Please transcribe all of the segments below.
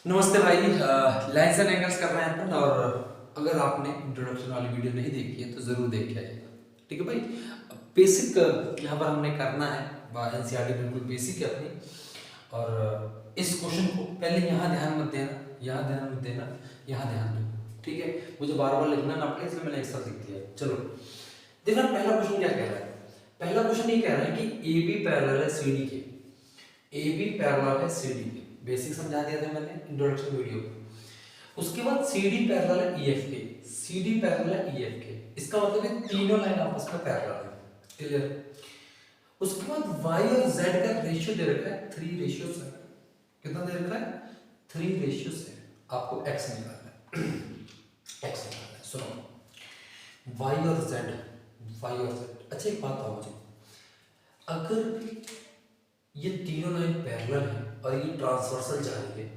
नमस्ते भाई। Lines and angles कर रहे हैं अपन। और अगर आपने इंट्रोडक्शन वाली वीडियो नहीं देखी है तो ज़रूर देख के आइएगा। ठीक है भाई। बेसिक यहाँ पर हमने करना है। एनसीईआरटी बिल्कुल बेसिक है अपनी। और इस क्वेश्चन को पहले यहाँ ध्यान मत देना, यहाँ ध्यान मत देना, यहाँ ध्यान दो। ठीक है, मुझे बार बार लिखना ना पड़े इसलिए मैंने एक साथ लिख दिया। चलो देखना, पहला क्वेश्चन क्या कह रहा है। पहला क्वेश्चन ये कह रहा है कि ए बी पैरेलल है सी डी के। ए बी पैरेलल है सी डी के, बेसिक समझा दिया था मैंने इंट्रोडक्शन वीडियो में। उसके बाद सी डी पैरेलल है ई एफ के, सी डी पैरेलल है ई एफ के। इसका मतलब है तीनों लाइन आपस में पैरेलल है। क्लियर। उसके बाद y और z का रेशियो दे रखा है 3:7। कितना दे रखा है? 3:7। आपको x निकालना है। x निकालना है। सुनो, y और z। अच्छा एक बात बताओ मुझे, अगर ये तीनों लाइन पैरेलल है और ये ट्रांसवर्सल जा रही है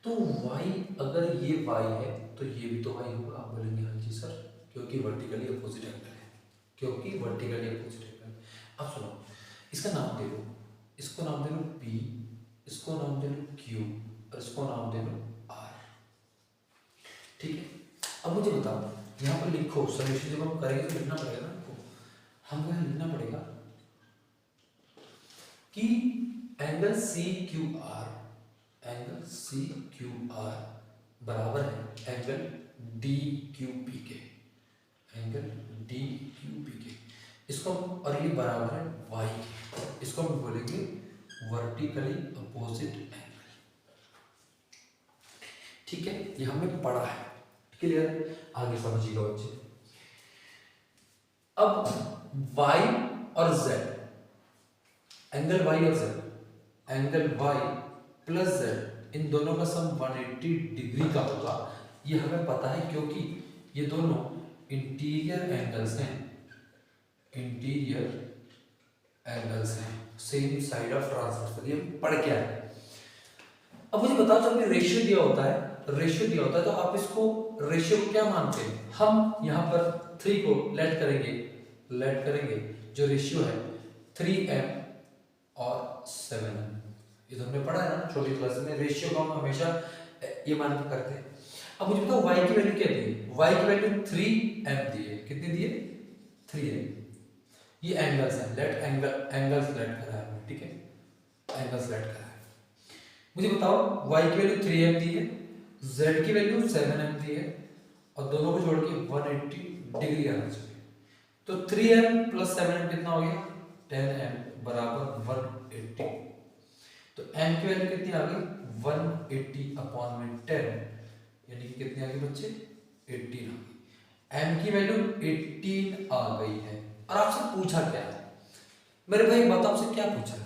तो y, अगर ये y है तो ये भी तो y होगा। आप बोलेंगे हाँ जी सर, क्योंकि वर्टिकली अपोजिट एंगल है, क्योंकि वर्टिकली अपोजिट एंगल। अब सुनो, इसका नाम दे लो, इसको नाम दे लो P, इसको नाम दे लो Q और इसको नाम दे लो R। ठीक है। अब मुझे बताओ, यहाँ पर लिखो, सॉल्यूशन जब हम करेंगे तो लिखना पड़ेगा ना। देखो, हमको यहाँ लिखना पड़ेगा कि angle C Q R, angle C Q R बराबर है एंगल डी क्यू पी के, एंगल डी क्यू पी के। इसको और ये बराबर है वाई के, इसको हम बोलेंगे वर्टिकली अपोजिट एंगल। ठीक है, ये हमने पढ़ा है। क्लियर, आगे समझिएगा बच्चे। अब y और z, एंगल y और z, angle y plus z, इन दोनों का सम 180 डिग्री का होगा। ये हमें पता है क्योंकि ये दोनों इंटीरियर एंगल्स हैं, इंटीरियर एंगल्स हैं, सेम साइड ऑफ ट्रांसवर्सल। ये पढ़ क्या है। अब मुझे बताओ, जब रेशियो दिया होता है, रेशियो दिया होता है तो आप इसको रेशियो को क्या मानते हैं? हम यहाँ पर 3 को लेट करेंगे, जो रेशियो है 3m और 7m। ये तो हमने पढ़ा है ना छोटी क्लास में, रेशियो को हम हमेशा ये मान के करते हैं। अब मुझे बताओ y की वैल्यू क्या दी है? y की वैल्यू 3m दी है। कितनी दी है? 3m। ये एंगल्स हैं, एंगल्स लेट करा है हमने। ठीक है, एंगल्स लेट करा है। मुझे बताओ y की वैल्यू 3m दी है, z की वैल्यू 7m दी है और दोनों को जोड़ के 180 डिग्री आना चाहिए। तो 3m प्लस 7m कितना हो गया? 10m बराबर 180। तो m की वैल्यू कितनी आ गई? 180 अपॉन में 10, यानी कि कितनी आ गई बच्चे? 18 आ गई। m की वैल्यू 18 आ गई है। और आपसे पूछा क्या है मेरे भाई? बताओ आपसे क्या पूछा है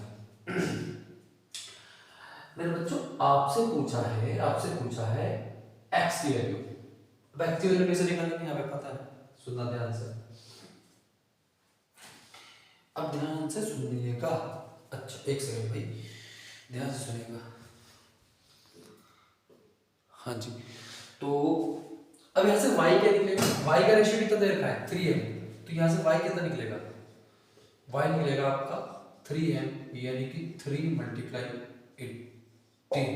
मेरे बच्चों? आपसे पूछा है x की वैल्यू। अब x की वैल्यू कैसे निकालेंगे? हमें पता है, सुनना ध्यान से। अब ध्यान से सुनिएगा। अच्छा एक सेकंड भाई, ध्यान से सुनिएगा। हाँ जी, तो अब यहाँ से y क्या निकलेगा? y का रेशियो कितना दे रखा है? 3m। तो यहाँ से y कितना निकलेगा? y निकलेगा आपका 3m, यानी कि 3 × 18।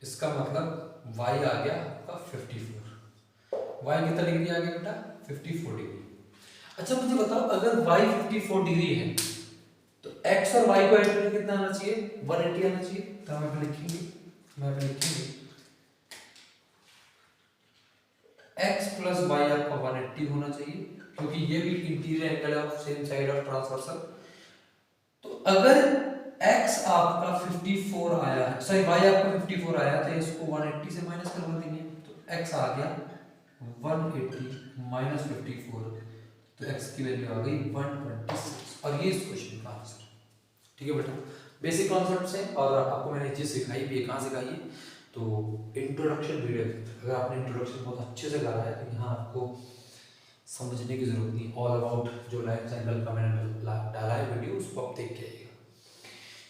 इसका मतलब y आ गया आपका 54। y कितना डिग्री आ गया बेटा? 54 डिग्री। अच्छा मुझे बताओ, अगर y 54 डिग्री है तो x और y को ऐड करके कितना आना चाहिए? 180 आना चाहिए। तो हम यहाँ लिखेंगे x प्लस y आपका 180 होना चाहिए, क्योंकि ये भी इंटीरियर एंगल है of same side of transversal. तो अगर x आपका 54 आया है, सॉरी y आपका 54 आया, तो इसको 180 से माइनस करवा देंगे। तो x आ गया 180 माइनस 54, तो x की वैल्यू आ गई 126। और ये इस क्वेश्चन का आंसर। ठीक है बेटा, बेसिक कॉन्सेप्ट्स हैं और आपको मैंने चीज सिखाई भी है। कहाँ सिखाई है? तो इंट्रोडक्शन वीडियो। अगर आपने इंट्रोडक्शन बहुत अच्छे से करा है तो यहाँ आपको समझने की जरूरत नहीं। ऑल अबाउट जो लाइफ एंगल का मैंने डाला है वीडियो, उसको आप देख के आइएगा।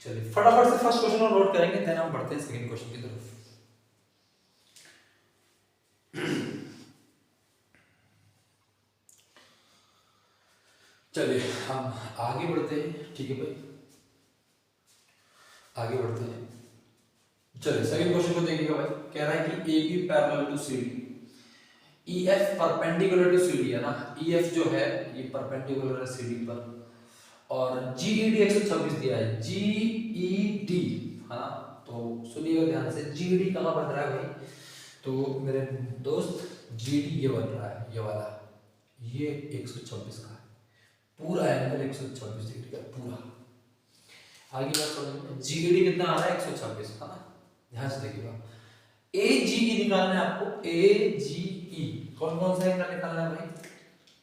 चलिए फटाफट से फर्स्ट क्वेश्चन और नोट करेंगे, देन हम बढ़ते हैं सेकंड क्वेश्चन की तरफ। चलिए हम आगे बढ़ते हैं। ठीक है भाई, आगे बढ़ते हैं। चलिए सेकंड क्वेश्चन को देखिएगा भाई। कह रहा है कि A B parallel to C D, E F perpendicular to C D है ना, ई एफ जो है ये परपेंडिकुलर है सी डी पर, और जी ई डी 126 दिया है, जी ई डी है ना। तो सुनिएगा ध्यान से, जी ई डी कहाँ बन रहा है भाई, तो मेरे दोस्त जी डी ये बन रहा है, ये वाला, ये 126 का है, पूरा एंगल 126 डिग्री का पूरा। आगे बात समझिए, जी ई डी कितना आ रहा है 126 है ना, ध्यान से देखिएगा। ए जी ई निकालना है आपको, ए जी ई कौन कौन सा एंगल निकालना है भाई,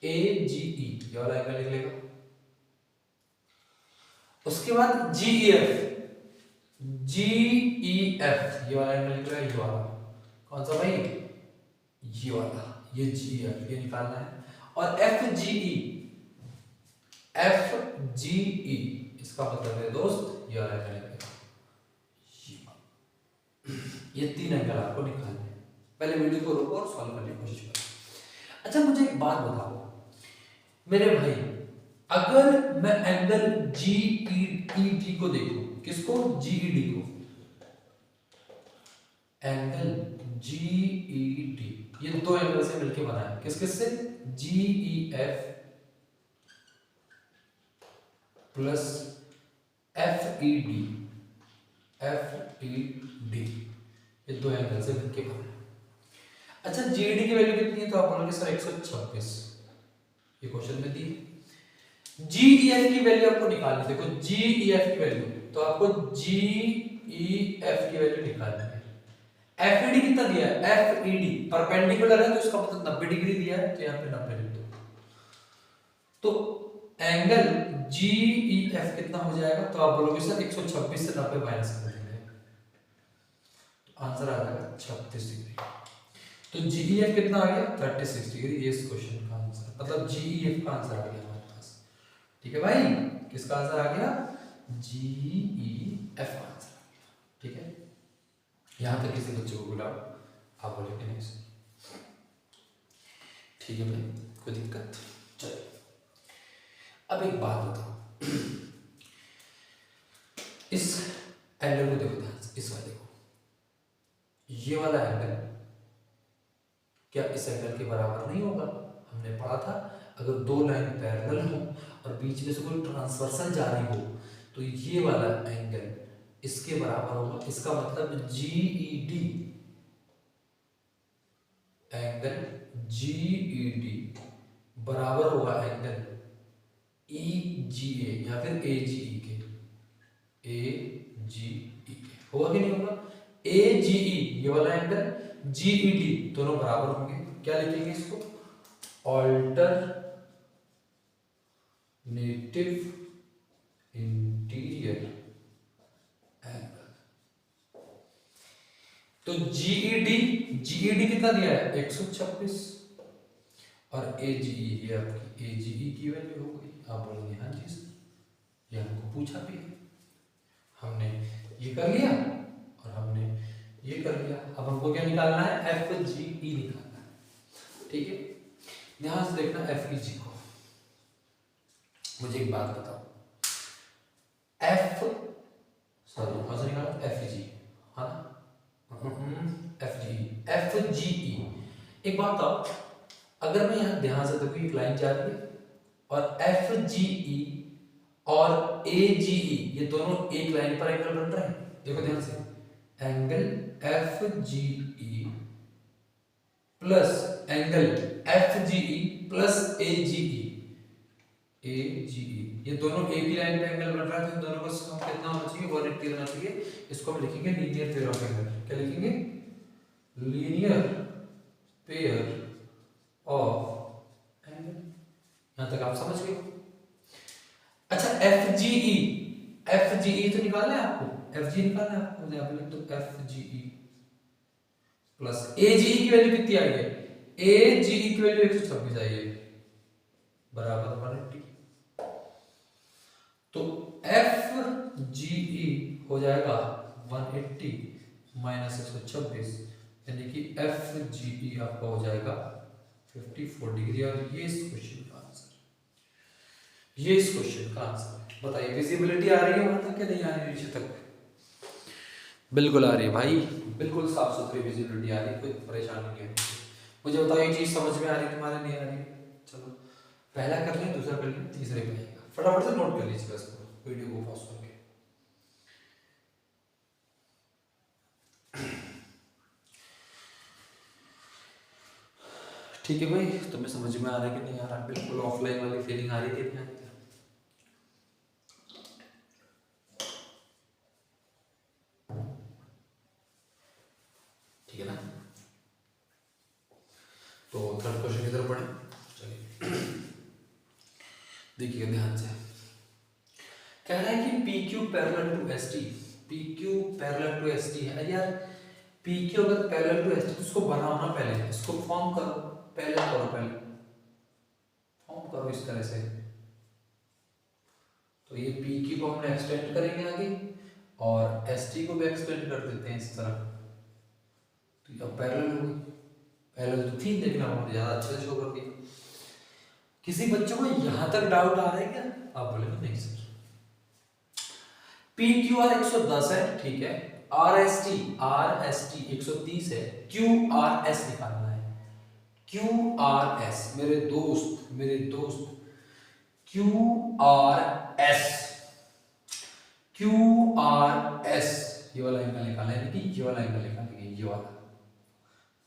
ए जी ई ये वाला एंगल निकलेगा। उसके बाद जी E F, G E F ये वाला एंगल निकलेगा, ये वाला कौन सा भाई, ये वाला, ये जी एफ ये निकालना है। और F G E, F G ई इसका मतलब है दोस्त ये वाला एंगल निकलेगा, ये तीन एंगल आपको निकालने हैं। पहले वीडियो को रोको और सॉल्व करने की कोशिश करो। अच्छा मुझे एक बात बताओ मेरे भाई, अगर मैं एंगल जी ई डी को देखूं, किसको, जी ई डी को, एंगल जी ई डी ये दो एंगल से मिलके बना है, किस किस से, G E F plus F E D, F E D ये दो एंगल से मिलके बना है। अच्छा जी ई डी की वैल्यू कितनी है, तो आप बोलोगे सर 126, ये क्वेश्चन में दी है। जी ई एफ की वैल्यू आपको निकालनी, देखो जी ई एफ की वैल्यू, तो आपको जी ई एफ की वैल्यू निकालनी है। एफ ई डी कितना दिया है, एफ ई डी परपेंडिकुलर है तो इसका मतलब 90 डिग्री दिया है, तो यहाँ पे 90 लिख दो। तो एंगल जी ई एफ कितना हो जाएगा, तो आप बोलोगे सर 126 से 90 माइनस कर देंगे, तो आंसर आ जाएगा 36 डिग्री। तो जी ई एफ कितना आ गया, 36 डिग्री, ये इस क्वेश्चन का आंसर, मतलब जी ई एफ का आंसर आ गया हमारे पास। ठीक है भाई, किसका आंसर आ गया, जी ई एफ का आंसर आ गया। ठीक है, यहां तक किसी बच्चे को बुलाओ, आप बोले कि नहीं, ठीक है भाई, कोई दिक्कत। चलिए अब एक बात बताओ, इस एंगल को देखो ध्यान से, इस वाले को, ये वाला एंगल क्या इस एंगल के बराबर नहीं होगा, हमने पढ़ा था अगर दो लाइन पैरेलल हो और बीच में से कोई ट्रांसवर्सल जा रही हो तो ये वाला एंगल इसके बराबर होगा। इसका मतलब G E D, angle G E D बराबर होगा एंगल ई जी ए या फिर ए जी ई के, ए जी ई के होगा कि नहीं होगा, ए जी ई ये वाला एंगल, जी ई डी दोनों बराबर होंगे। क्या लिखेंगे इसको, ऑल्टरनेटिव इंटीरियर एंगल। तो जीईडी कितना दिया है 126 और एजीई ये आपकी एजीई की वैल्यू हो गई। आप बोलेंगे हाँ जी सर, ये हमको पूछा भी है, हमने ये कर लिया और हमने ये कर लिया। अब हमको क्या निकालना है, एफ जी ई निकालना है। ठीक है, ध्यान से देखना एफ ई जी को। मुझे एक बात बताओ, एफ सॉरी कौन सा निकाला, एफ जी, हाँ एफ जी ई। एक बात बताओ, अगर मैं यहाँ ध्यान से देखो एक लाइन जा रही है और एफ जी ई और ए जी ई ये दोनों एक लाइन पर एंगल बन रहे हैं। देखो ध्यान से, angle F G E plus angle F G E plus A G E, ये दोनों एक ही लाइन पे एंगल बन रहा है, तो दोनों का सम कितना होना चाहिए, 180 होना चाहिए। इसको हम लिखेंगे लीनियर पेयर ऑफ एंगल। क्या लिखेंगे, लीनियर पेयर ऑफ एंगल। यहां तक आप समझ गए। अच्छा एफ जी ई तो निकालना है आपको, एफ जी निकालना है आपको, यहां पे लिख दो F G E plus A G ई की वैल्यू कितनी आई है, ए जी ई की वैल्यू 126 आई है बराबर 180। तो एफ जी ई हो जाएगा 180 माइनस 126, यानी कि एफ जी ई आपका हो जाएगा 54 डिग्री। और ये इस क्वेश्चन का आंसर, ये इस क्वेश्चन का आंसर है। बताइए विजिबिलिटी आ रही है वहां तक कि नहीं आ रही नीचे तक। बिल्कुल आ रही है भाई, बिल्कुल साफ सुथरी विजिबिलिटी आ रही है, कोई परेशानी नहीं है। मुझे बताओ ये चीज़ समझ में आ रही है तुम्हारे, नहीं आ रही है? चलो पहला कर लें, दूसरा कर लें, तीसरे पे आएगा। फटाफट से नोट कर लीजिएगा इसको, वीडियो को पॉज करके। ठीक है भाई, तुम्हें समझ में आ रहा है कि नहीं आ रहा? बिल्कुल ऑफलाइन वाली फीलिंग आ रही थी ध्यान से। ठीक है ना? तो थर्ड क्वेश्चन की तरफ बढ़े, चलिए देखिएगा ध्यान से। कह रहा है कि P Q parallel to S T, P Q parallel to S T है यार। पी क्यू अगर पैरेलल टू एस टी तो उसको बनाना, पहले इसको फॉर्म करो, पहले करो, पहले फॉर्म करो इस तरह से। तो ये पी क्यू को हमने एक्सटेंड करेंगे आगे, और एस टी को भी एक्सटेंड कर देते हैं इस तरह। तो अब पैरेलल हो गई, पैरेलल तो थी लेकिन अब हमने ज़्यादा अच्छे से शो कर दिया। किसी बच्चों को यहाँ तक डाउट आ रहा है क्या? आप बोलेंगे नहीं सर। पी क्यू आर 110 है, ठीक है। आर एस टी 130 है। क्यू आर एस निकालना है। क्यू आर एस मेरे दोस्त Q R S, Q R S ये वाला एंगल निकालना है, कि ये वाला एंगल निकालेंगे, ये वाला।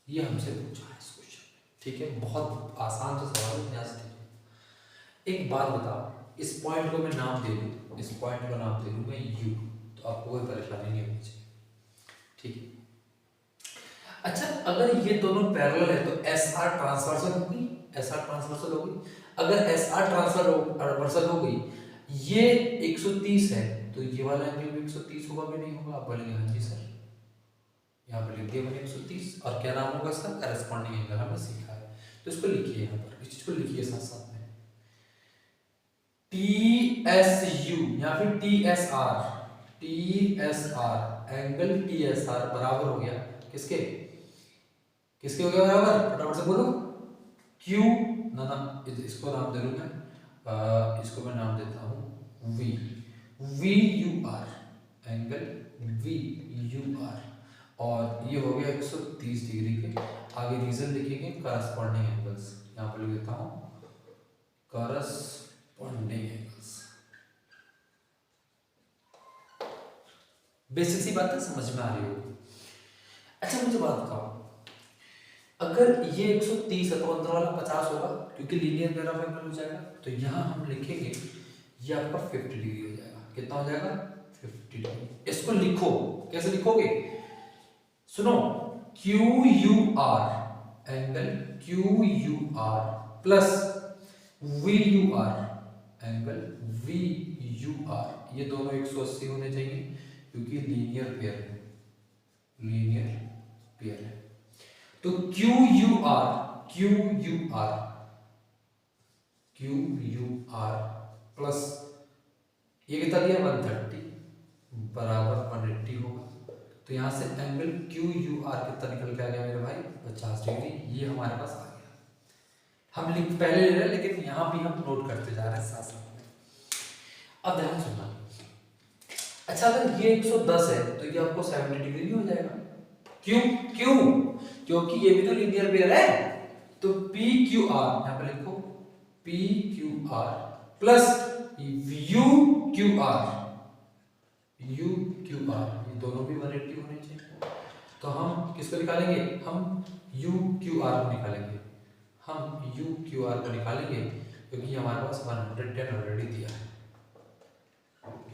ये हमसे पूछा है इस क्वेश्चन में, ठीक है। बहुत आसान सा सवाल है, ध्यान से देखिए। एक बात बताओ, इस पॉइंट को मैं नाम दे दूं, इस पॉइंट को नाम दे दूं मैं यू, तो आपको कोई परेशानी नहीं होनी चाहिए, ठीक है। अच्छा, अगर ये दोनों पैरेलल है तो एस आर ट्रांसवर्सल होगी, एस आर ट्रांसवर्सल होगी। अगर एस आर ट्रांसवर्सल हो गई, ये 130 है, तो ये वाला एंगल भी 130 होगा भी नहीं होगा? आप बोलेंगे हाँ जी सर। यहाँ पर लिख दिया मैंने 130, और क्या नाम होगा इसका? करस्पॉन्डिंग एंगल, हमने सीखा है। तो इसको लिखिए यहाँ पर, इस चीज को लिखिए साथ साथ में, टी एस यू या फिर T S R, T S R angle T S R बराबर हो गया किसके? किसके हो गया बराबर? फटाफट से बोलो। क्यू ना इसको नाम दे लूं मैं, इसको मैं नाम देता हूं V, V U R, angle V U R, और ये हो गया 130 डिग्री के। आगे रीजन लिखेंगे करस्पॉन्डिंग एंगल्स, यहाँ पर लिख देता हूं करस्पॉन्डिंग एंगल्स। बेसिक सी बात है, समझ में आ रही होगी। अच्छा मुझे बात बताओ, अगर ये 130 है तो अंदर वाला 50 होगा, क्योंकि लीनियर पेयर ऑफ एंगल हो जाएगा। तो यहाँ हम लिखेंगे ये आपका 50 डिग्री हो जाएगा। कितना हो जाएगा? 50 डिग्री। इसको लिखो, कैसे लिखोगे? सुनो, Q U R angle Q U R plus V U R angle V U R, ये दोनों 180 होने चाहिए, क्योंकि लीनियर पेयर है, लीनियर पेयर है। तो क्यू यू आर प्लस ये कितना दिया? 130 बराबर 180 होगा। तो यहां से एंगल क्यू यू आर कितना निकल के आ गया मेरे भाई? 50 डिग्री। ये हमारे पास आ गया। हम लिख पहले ले रहे हैं, लेकिन यहां भी हम नोट करते जा रहे हैं साथ साथ में। अब ध्यान सुनना। अच्छा, अगर ये 110 है तो ये आपको 70 डिग्री भी हो जाएगा। क्यों? क्योंकि ये भी तो लीनियर पेयर है। तो पी क्यू आर यहां पर लिखो, P Q R plus you Q R, ये दोनों भी 180 होने चाहिए। तो हम किसको निकालेंगे? हम यू क्यू आर को निकालेंगे, क्योंकि हमारे पास 110 ऑलरेडी दिया है।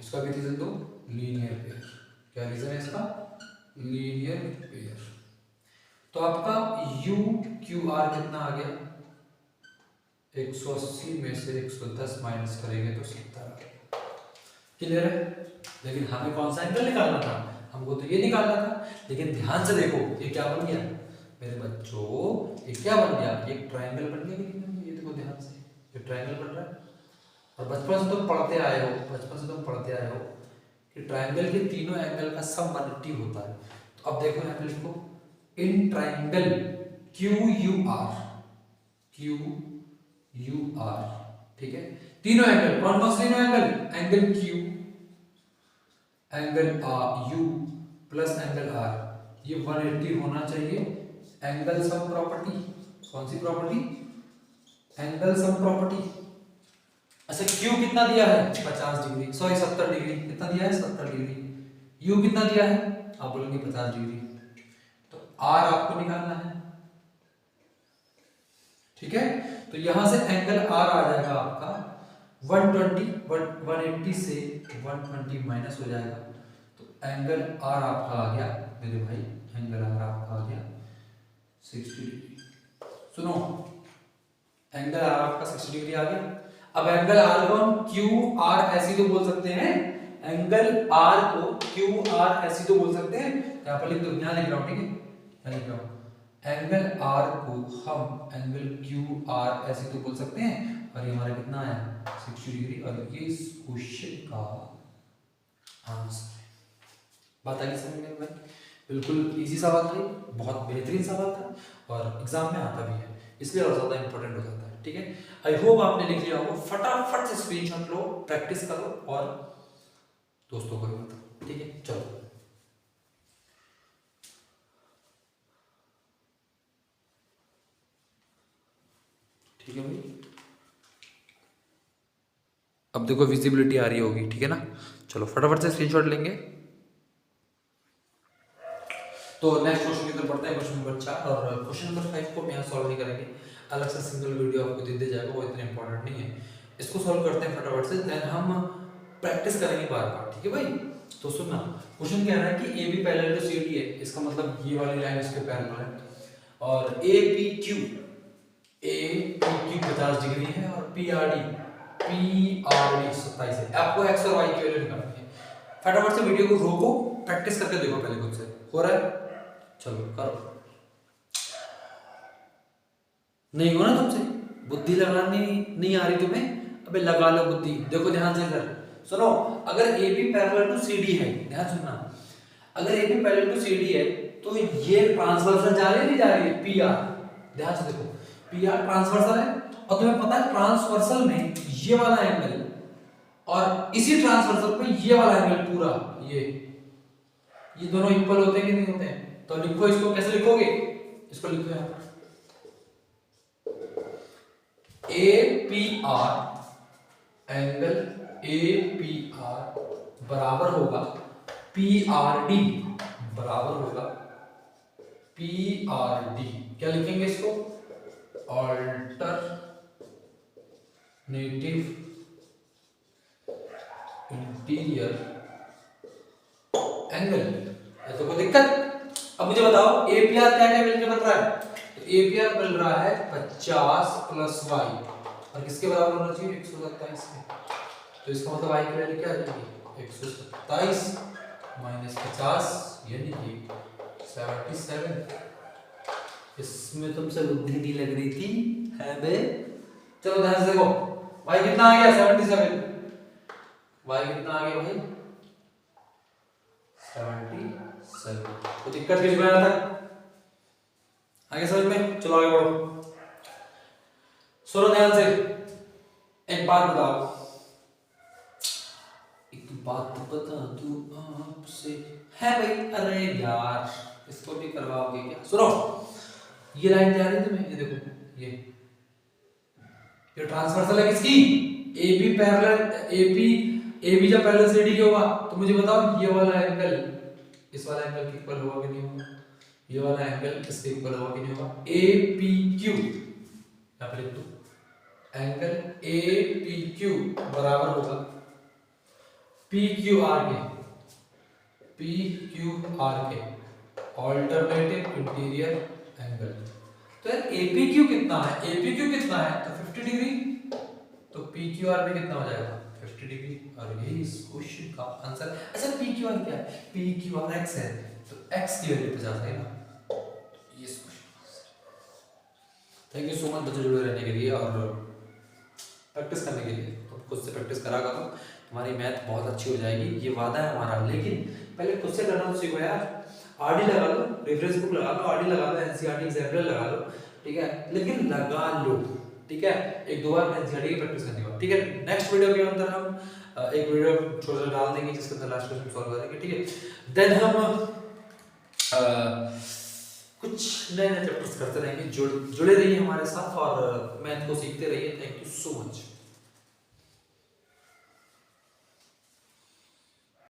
इसका भी रीजन दो, लीनियर पेयर। क्या रीजन है इसका? Linear pair. तो आपका यू क्यू आर कितना आ गया? 180 में से 110 माइनस करेंगे तो 70 आ गया। क्लियर है? लेकिन हमें कौन सा एंगल निकालना था? हमको तो ये निकालना था। लेकिन ध्यान से देखो, ये क्या बन गया मेरे बच्चों? ये क्या बन गया? ये ट्रायंगल बन गया। लेकिन ये देखो ध्यान से, ये ट्रायंगल बन रहा है। और बचपन से तुम पढ़ते आए हो कि ट्रायंगल के तीनों एंगल का सम 180 होता है। तो अब देखो यहाँ पे लिखो, in triangle Q U R, ठीक है। तीनों एंगल, कौन कौन से तीनों angle? Angle Q, angle U plus angle R, ये 180 होना चाहिए। एंगल सम प्रॉपर्टी, कौन सी प्रॉपर्टी? Angle sum property. अच्छा क्यू कितना दिया है? 50 डिग्री, सॉरी 70 डिग्री। कितना दिया है? 70 डिग्री। यू कितना दिया है? आप बोलेंगे 50 डिग्री। तो आर आपको निकालना है, ठीक है। तो यहां से एंगल आर आ जाएगा आपका 180 से 120 माइनस हो जाएगा। तो एंगल आर आपका आ गया मेरे भाई, एंगल आर आपका आ गया 60 डिग्री। सुनो, एंगल आर आपका 60 डिग्री आ गया। अब एंगल आर को हम क्यू आर ऐसी तो बोल सकते हैं, एंगल आर को क्यू आर ऐसी तो बोल सकते हैं। यहां पर लिख दो, यहां लिख रहा हूं, ठीक है, यहां लिख रहा हूं। एंगल आर को हम एंगल क्यू आर ऐसे तो बोल सकते हैं। और ये हमारा कितना आया? 60 डिग्री। और ये इस क्वेश्चन का आंसर है। बात आगे समझ में भाई? बिल्कुल इजी सवाल था, बहुत बेहतरीन सवाल था और एग्जाम में आता भी है, इसलिए और ज्यादा इंपॉर्टेंट हो जाता है, ठीक है। आई होप आपने लिख लिया होगा। फटाफट से स्क्रीनशॉट लो, प्रैक्टिस करो और दोस्तों को भी बताओ, ठीक है। चलो ठीक है भाई, अब देखो विजिबिलिटी आ रही होगी, ठीक है ना। चलो फटाफट से स्क्रीनशॉट लेंगे। तो नेक्स्ट क्वेश्चन की तरफ बढ़ते हैं, क्वेश्चन नंबर 4। और क्वेश्चन नंबर 5 को हम यहाँ सॉल्व नहीं करेंगे, अलग से सिंगल वीडियो आपको दे दिया जाएगा, वो इतना इंपॉर्टेंट नहीं है। इसको सॉल्व करते हैं फटाफट से, देन हम प्रैक्टिस करेंगे बार बार, ठीक है भाई। तो सुनना, क्वेश्चन कह रहा है कि A B parallel to C D है, इसका मतलब ये वाली लाइन इसके पैरेलल है। और ए पी क्यू 50 डिग्री है और पी आर डी 27 है। आपको एक्स और वाई की वैल्यू निकालनी है। फटाफट से वीडियो को रोको, प्रैक्टिस करके देखो पहले खुद से, हो रहा है? चलो करो। नहीं हो ना तुमसे? बुद्धि लगानी नहीं आ रही तुम्हें? अबे लगा लो बुद्धि। देखो ध्यान से इधर सुनो, अगर A B parallel to C D है, ध्यान सुनना, अगर A B parallel to C D है तो ये ट्रांसवर्सल जा रही है, नहीं जा रही है? पी आर, ध्यान से देखो, पी आर ट्रांसवर्सल है। और तुम्हें पता है ट्रांसवर्सल में ये वाला एंगल और इसी ट्रांसवर्सल पे ये वाला एंगल पूरा, ये दोनों इक्वल होते हैं कि नहीं होते हैं? तो लिखो इसको, कैसे लिखोगे? इसको लिखो यहां पर A P R, angle A P R बराबर होगा पी आर डी, बराबर होगा पी आर डी। क्या लिखेंगे इसको? Alternative interior angle. ऐसा कोई दिक्कत? अब मुझे बताओ ए पी आर क्या क्या मिलकर बन रहा है? तो ए पी आर मिल रहा है 50 प्लस वाई, और किसके बराबर होना चाहिए? 127 के। तो इसका मतलब वाई की वैल्यू क्या आ जाएगी? 127 माइनस 50 यानी कि 77। इसमें तुमसे बुद्धि नहीं लग रही थी है बे? चलो ध्यान से देखो, वाई कितना आ गया? 77। वाई कितना आ गया भाई? 77। तो दिक्कत किस में आता है? आगे समझ में? चलो आगे बढ़ो, सुनो ध्यान से। एक बात बताओ, एक बात बता दूं आपसे, है भाई? अरे यार इसको भी करवाओगे क्या? सुनो, ये लाइन जा रही है तुम्हें, ये देखो, ये ट्रांसवर्सल है किसकी? A B parallel, A B जब पैरेलल सी डी की होगा तो मुझे बताओ ये वाला एंगल इस वाला एंगल के इक्वल होगा कि नहीं होगा? ये वाला एंगल इसके इक्वल होगा कि नहीं होगा? ए पी क्यू, यहां पर लिख दो, एंगल ए पी क्यू बराबर होगा पी क्यू आर के, पी क्यू आर के ऑल्टरनेटिव इंटीरियर एंगल। तो यार एपी क्यू कितना है? एपी क्यू कितना है? तो 50 डिग्री। तो पी क्यू आर भी कितना हो जाएगा? 50 डिग्री। और यही इस क्वेश्चन का आंसर। अच्छा पी क्यू आर क्या है? पी क्यू आर एक्स है, तो एक्स की वैल्यू 50 है ना, ये इस क्वेश्चन का answer. Thank you so much बच्चों जुड़े रहने के लिए और प्रैक्टिस करने के लिए। तो खुद से प्रैक्टिस करा करो, तुम्हारी मैथ बहुत अच्छी हो जाएगी, ये वादा है हमारा। लेकिन पहले खुद से करना तो सीखो यार। आरडी लगा लो, रेफरेंस बुक लगा लो, आरडी लगा लो, एनसीईआरटी एग्जाम्पल लगा लो, ठीक है, लेकिन लगा लो, ठीक है। एक दो बार एनसीईआरटी की प्रैक्टिस करनी होगी, ठीक है। नेक्स्ट वीडियो के अंदर हम एक वीडियो छोटा सा डाल देंगे जिसके अंदर लास्ट क्वेश्चन सॉल्व करेंगे, ठीक है। देन हम कुछ नए नए चैप्टर्स करते रहेंगे। जुड़े रहिए हमारे साथ और मैथ को सीखते रहिए। Thank you so much.